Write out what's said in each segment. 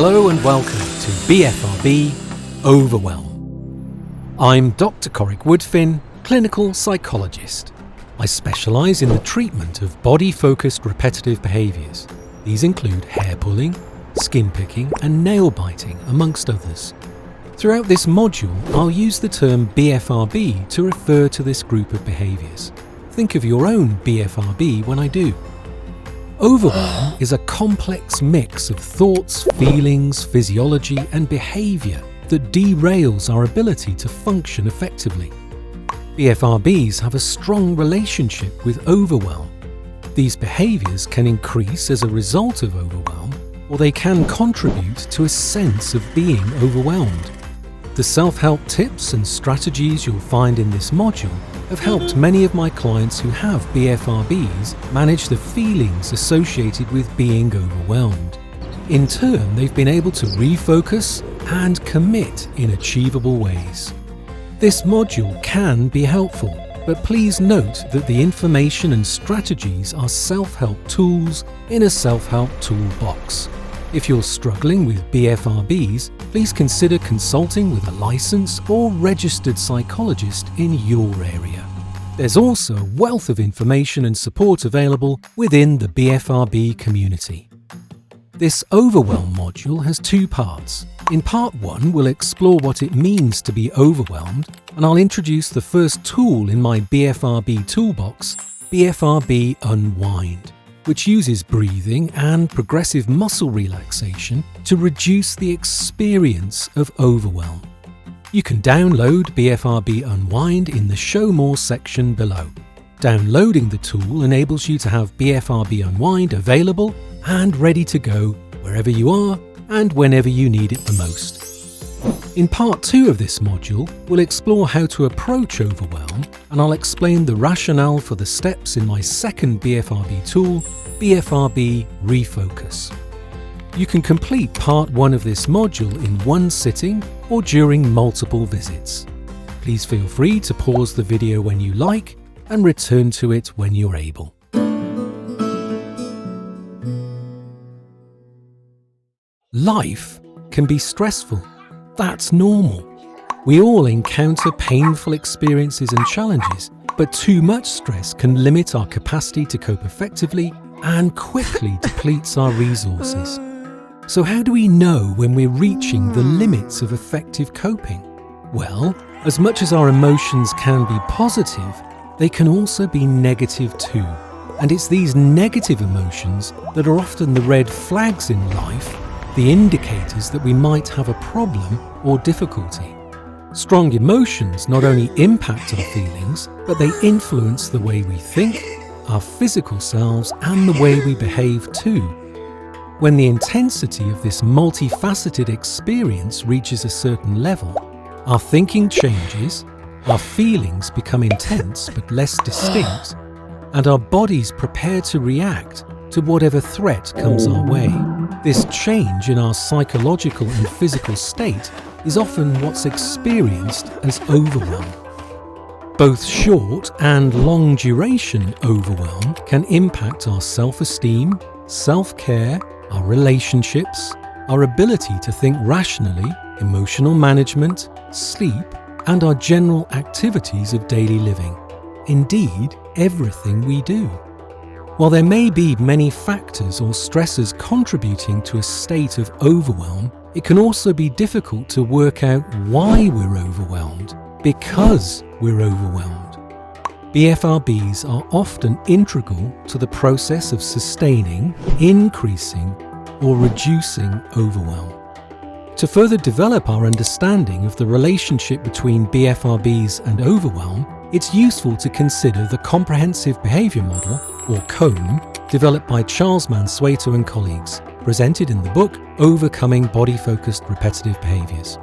Hello and welcome to BFRB Overwhelm. I'm Dr. Corrick Woodfin, clinical psychologist. I specialise in the treatment of body-focused repetitive behaviours. These include hair pulling, skin picking and nail biting, amongst others. Throughout this module, I'll use the term BFRB to refer to this group of behaviours. Think of your own BFRB when I do. Overwhelm is a complex mix of thoughts, feelings, physiology and behaviour that derails our ability to function effectively. BFRBs have a strong relationship with overwhelm. These behaviours can increase as a result of overwhelm, or they can contribute to a sense of being overwhelmed. The self-help tips and strategies you'll find in this module have helped many of my clients who have BFRBs manage the feelings associated with being overwhelmed. In turn, they've been able to refocus and commit in achievable ways. This module can be helpful, but please note that the information and strategies are self-help tools in a self-help toolbox. If you're struggling with BFRBs, please consider consulting with a licensed or registered psychologist in your area. There's also a wealth of information and support available within the BFRB community. This Overwhelm module has two parts. In part 1, we'll explore what it means to be overwhelmed, and I'll introduce the first tool in my BFRB toolbox, BFRB Unwind, which uses breathing and progressive muscle relaxation to reduce the experience of overwhelm. You can download BFRB Unwind in the Show More section below. Downloading the tool enables you to have BFRB Unwind available and ready to go wherever you are and whenever you need it the most. In part 2 of this module, we'll explore how to approach overwhelm, and I'll explain the rationale for the steps in my second BFRB tool, BFRB Refocus. You can complete part 1 of this module in one sitting or during multiple visits. Please feel free to pause the video when you like and return to it when you're able. Life can be stressful. That's normal. We all encounter painful experiences and challenges, but too much stress can limit our capacity to cope effectively and quickly depletes our resources. So how do we know when we're reaching the limits of effective coping? Well, as much as our emotions can be positive, they can also be negative too. And it's these negative emotions that are often the red flags in life, the indicators that we might have a problem or difficulty. Strong emotions not only impact our feelings, but they influence the way we think, our physical selves, and the way we behave too. When the intensity of this multifaceted experience reaches a certain level, our thinking changes, our feelings become intense but less distinct, and our bodies prepare to react to whatever threat comes our way. This change in our psychological and physical state is often what's experienced as overwhelm. Both short and long duration overwhelm can impact our self-esteem, self-care, our relationships, our ability to think rationally, emotional management, sleep, and our general activities of daily living. Indeed, everything we do. While there may be many factors or stressors contributing to a state of overwhelm, it can also be difficult to work out why we're overwhelmed, because we're overwhelmed. BFRBs are often integral to the process of sustaining, increasing, or reducing overwhelm. To further develop our understanding of the relationship between BFRBs and overwhelm, it's useful to consider the Comprehensive Behaviour Model, or COMB, developed by Charles Mansueto and colleagues, presented in the book Overcoming Body-Focused Repetitive Behaviours.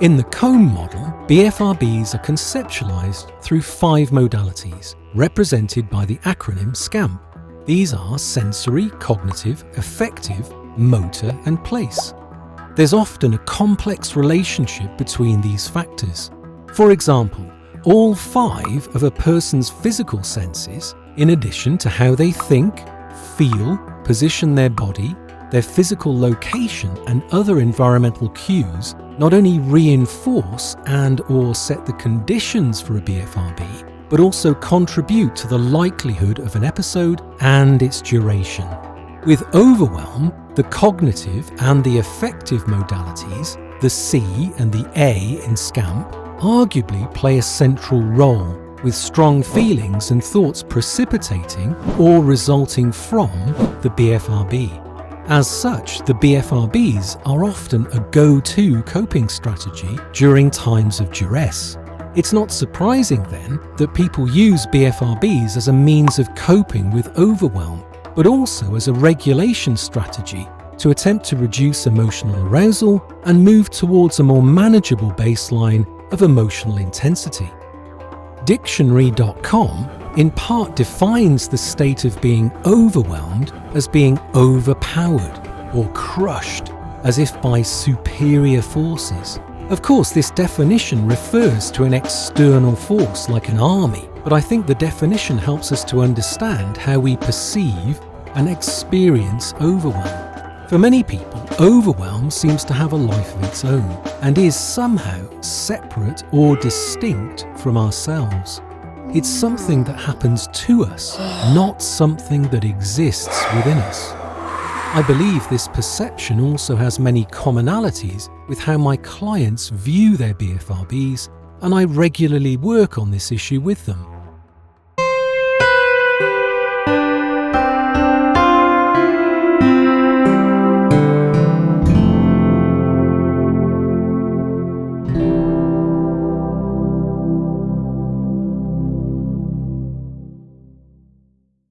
In the COMB model, BFRBs are conceptualized through 5 modalities, represented by the acronym SCAMP. These are sensory, cognitive, affective, motor, and place. There's often a complex relationship between these factors. For example, all 5 of a person's physical senses, in addition to how they think, feel, position their body, Their physical location and other environmental cues not only reinforce and/or set the conditions for a BFRB, but also contribute to the likelihood of an episode and its duration. With overwhelm, the cognitive and the affective modalities, the C and the A in SCAMP, arguably play a central role, with strong feelings and thoughts precipitating or resulting from the BFRB. As such, the BFRBs are often a go-to coping strategy during times of duress. It's not surprising then that people use BFRBs as a means of coping with overwhelm, but also as a regulation strategy to attempt to reduce emotional arousal and move towards a more manageable baseline of emotional intensity. Dictionary.com in part defines the state of being overwhelmed as being overpowered or crushed as if by superior forces. Of course, this definition refers to an external force like an army, but I think the definition helps us to understand how we perceive and experience overwhelm. For many people, overwhelm seems to have a life of its own and is somehow separate or distinct from ourselves. It's something that happens to us, not something that exists within us. I believe this perception also has many commonalities with how my clients view their BFRBs, and I regularly work on this issue with them.